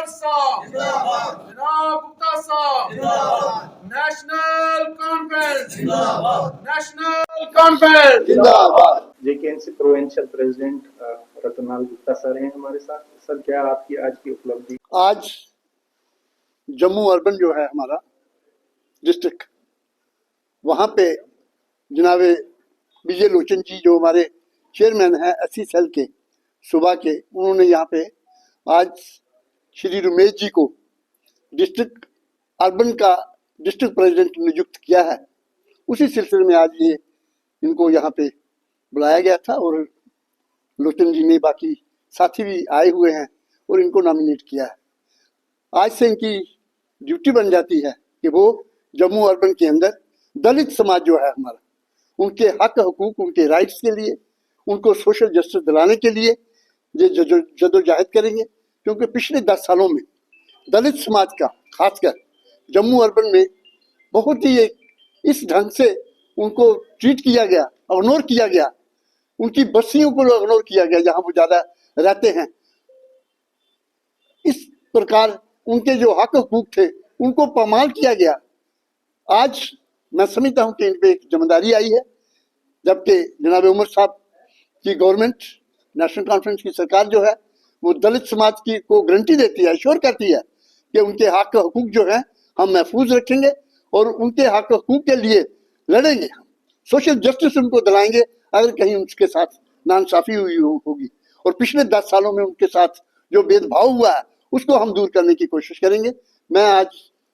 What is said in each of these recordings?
अनवर साहब जिंदाबाद, जनाब गुप्ता साहब जिंदाबाद, नेशनल कॉन्फ्रेंस जिंदाबाद, नेशनल कॉन्फ्रेंस जिंदाबाद। JKNC provincial president Ratanlal Gupta sir हैं हमारे साथ। सर, क्या आपकी आज की उपलब्धि? आज जम्मू अर्बन जो है हमारा डिस्ट्रिक्ट, वहाँ पे जनाब विजय लोचन जी जो हमारे चेयरमैन हैं एससी सेल के सुबह के, उन्होंने यहाँ पे आज श्री रमेश जी को डिस्ट्रिक्ट अर्बन का डिस्ट्रिक्ट प्रेसिडेंट नियुक्त किया है। उसी सिलसिले में आज ये इनको यहाँ पे बुलाया गया था और लोचन जी ने, बाकी साथी भी आए हुए हैं और इनको नॉमिनेट किया है। आज से इनकी ड्यूटी बन जाती है कि वो जम्मू अर्बन के अंदर दलित समाज जो है हमारा, उनके हक हकूक, उनके राइट्स के लिए, उनको सोशल जस्टिस दिलाने के लिए ये जदोजहद करेंगे। क्योंकि पिछले 10 सालों में दलित समाज का खासकर जम्मू अर्बन में बहुत ही इस ढंग से उनको ट्रीट किया गया, इग्नोर किया गया, उनकी बस्तियों को इग्नोर किया गया जहाँ वो ज़्यादा रहते हैं। इस प्रकार उनके जो हक हकूक थे उनको पामाल किया गया। आज मैं समझता हूँ कि इन पे एक जिम्मेदारी आई है, जबकि जनाब उमर साहब की गवर्नमेंट, नेशनल कॉन्फ्रेंस की सरकार जो है वो दलित समाज की को गारंटी देती है, एश्योर करती है कि उनके हक हकूक जो है हम महफूज रखेंगे और उनके हक हकूक के लिए लड़ेंगे, हम सोशल जस्टिस उनको दिलाएंगे अगर कहीं उनके साथ नाइंसाफी हुई होगी। और पिछले 10 सालों में उनके साथ जो भेदभाव हुआ है उसको हम दूर करने की कोशिश करेंगे। मैं आज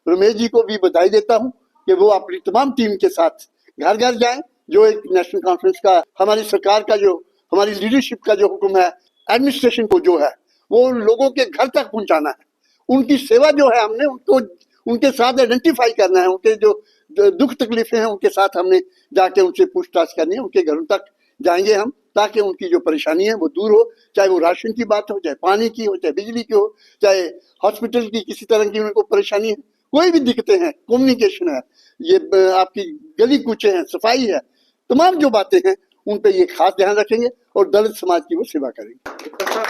रमेश जी को भी बधाई देता हूँ कि वो अपनी तमाम टीम के साथ घर घर जाएं। जो एक नेशनल कॉन्फ्रेंस का, हमारी सरकार का, जो हमारी लीडरशिप का जो हुक्म है, एडमिनिस्ट्रेशन को जो है वो लोगों के घर तक पहुंचाना है। उनकी सेवा जो है हमने उनको उनके साथ आइडेंटिफाई करना है, उनके जो दुख तकलीफें हैं उनके साथ हमने जाके उनसे पूछताछ करनी है। उनके घरों तक जाएंगे हम, ताकि उनकी जो परेशानी है वो दूर हो, चाहे वो राशन की बात हो, चाहे पानी की हो, चाहे बिजली की हो, चाहे हॉस्पिटल की किसी तरह की उनको परेशानी है, कोई भी दिक्कतें हैं, कम्युनिकेशन है, ये आपकी गली कूचे हैं, सफाई है, तमाम जो बातें हैं उन पे ये खास ध्यान रखेंगे और दलित समाज की वो सेवा करेंगे।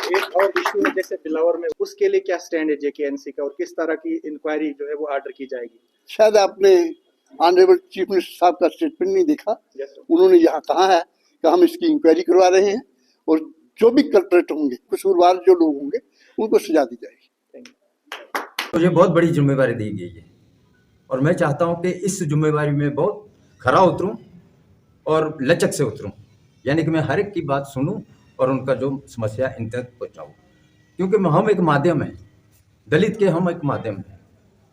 एक और इशू है जैसे बिलावर में, उसके लिए क्या स्टैंड है जेकेएनसी का और किस तरह की इंक्वायरी जो है वो ऑर्डर की जाएगी? शायद आपने ऑनरेबल चीफ मिनिस्टर साहब का स्टेटमेंट नहीं देखा। उन्होंने यहाँ कहा है कि हम इसकी इंक्वायरी करवा रहे हैं और जो भी कल्प्रेट होंगे, कसूरवार जो लोग होंगे, उनको सजा दी जाएगी। मुझे बहुत बड़ी जिम्मेवारी दी गई है और मैं चाहता हूं कि इस जिम्मेवारी में बहुत खरा उतरूं और लचक से उतरूं, यानी कि मैं हर एक की बात सुनूं और उनका जो समस्या इन तक पहुँचाऊँ। क्योंकि हम एक माध्यम हैं, दलित के हम एक माध्यम हैं।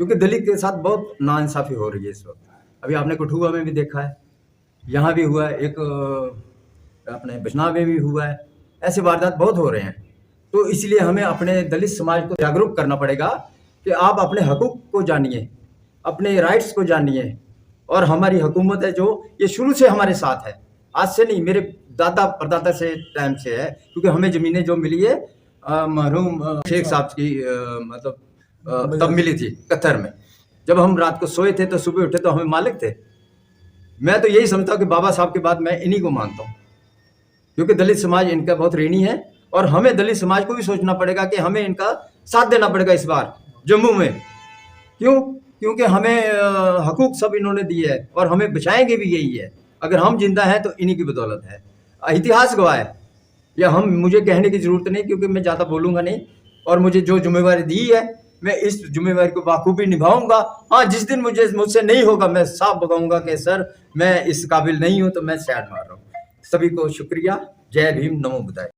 क्योंकि दलित के साथ बहुत नाइंसाफ़ी हो रही है इस वक्त। अभी आपने कठुआ में भी देखा है, यहाँ भी हुआ है, एक अपने बिजनौर में भी हुआ है, ऐसे वारदात बहुत हो रहे हैं। तो इसलिए हमें अपने दलित समाज को जागरूक करना पड़ेगा कि आप अपने हकूक़ को जानिए, अपने राइट्स को जानिए। और हमारी हुकूमत है जो ये शुरू से हमारे साथ है, आज से नहीं, मेरे दादा परदादा से टाइम से है। क्योंकि हमें ज़मीनें जो मिली है मरहूम शेख साहब की मतलब तब मिली थी कतर में। जब हम रात को सोए थे तो सुबह उठे तो हमें मालिक थे। मैं तो यही समझता हूँ कि बाबा साहब के बाद मैं इन्हीं को मानता हूँ, क्योंकि दलित समाज इनका बहुत ऋणी है। और हमें दलित समाज को भी सोचना पड़ेगा कि हमें इनका साथ देना पड़ेगा इस बार जम्मू में। क्योंकि हमें हकूक सब इन्होंने दिए है और हमें बचाएंगे भी यही है। अगर हम जिंदा हैं तो इन्हीं की बदौलत है, इतिहास गवाह है। या मुझे कहने की ज़रूरत नहीं, क्योंकि मैं ज़्यादा बोलूँगा नहीं। और मुझे जो जिम्मेवारी दी है मैं इस जिम्मेवारी को बाखूबी निभाऊंगा। हाँ, जिस दिन मुझसे नहीं होगा मैं साफ बताऊंगा कि सर मैं इस काबिल नहीं हूँ, तो मैं साइड मार रहा हूँ। सभी को शुक्रिया। जय भीम, नमो बुद्धाय।